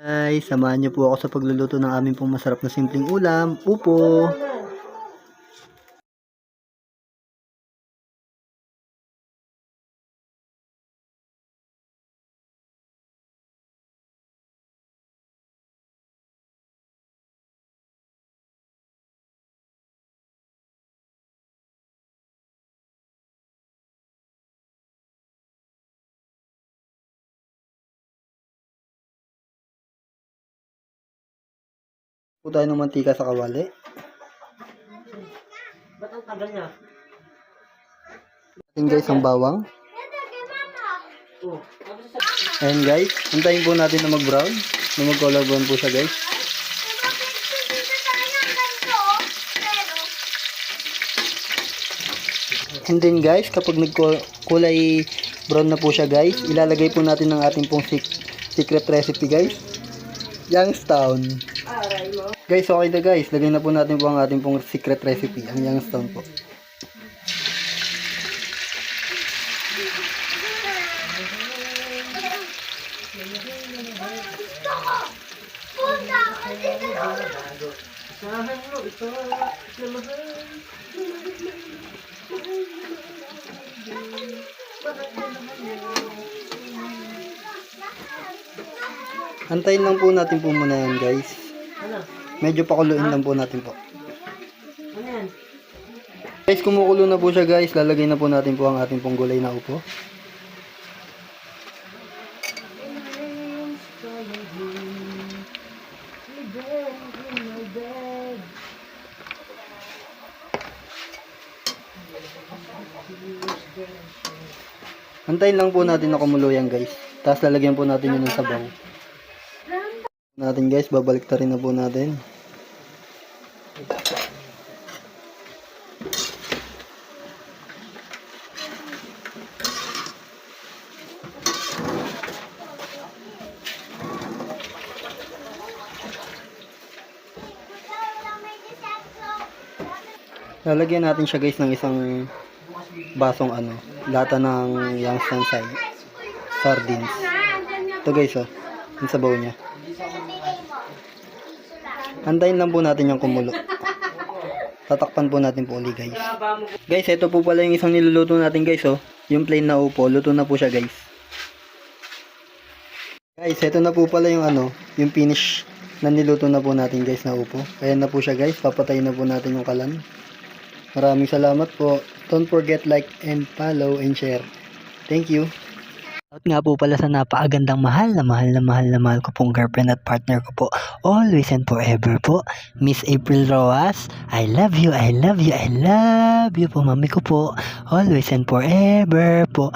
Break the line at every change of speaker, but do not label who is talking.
Ay, samahan niyo po ako sa pagluluto ng aming pong masarap na simpleng ulam, upo. Po tayo ng mantika sa kawali.
Ba't ang tagal niya?
Ayan guys, ang bawang.
Oh,
Ayan guys, hintayin po natin na mag-brown. Na mag-color brown po siya guys. And then guys, kapag nagkulay brown na po siya guys, ilalagay po natin ang ating pong secret recipe guys. Youngstown. Guys, okay na guys. Lagay na po natin po ang ating pong secret recipe, ang Youngstown po.
sahan mo ito na mahal.
Antayin lang po natin po muna yan guys.
Ano?
Medyo pakuluin lang po natin po.
Ano yan?
Guys, kumukulo na po siya guys. Lalagay na po natin po ang ating pong gulay na upo. Antayin lang po natin na kumulo yan guys. Tapos lalagyan po natin yun ng sabaw. Natin guys, babalik ta rin na po natin. Lalagyan natin siya guys ng isang basong lata ng Youngstown sardines. Ito guys yung sabaw niya. Antayin lang po natin yung kumulo. Tatakpan po natin po ulit guys. Guys, ito po pala yung isang niluluto natin guys yung plain na upo, luto na po siya guys. Guys, ito na po pala yung yung finish na niluto na po natin guys na upo. Ayan na po siya guys, papatayin na po natin yung kalan. Maraming salamat po. Don't forget like and follow and share. Thank you. At nga po pala sa napakagandang mahal ko pong girlfriend at partner ko po. Always and forever po. Miss April Roas. I love you, I love you, I love you po mami ko po. Always and forever po.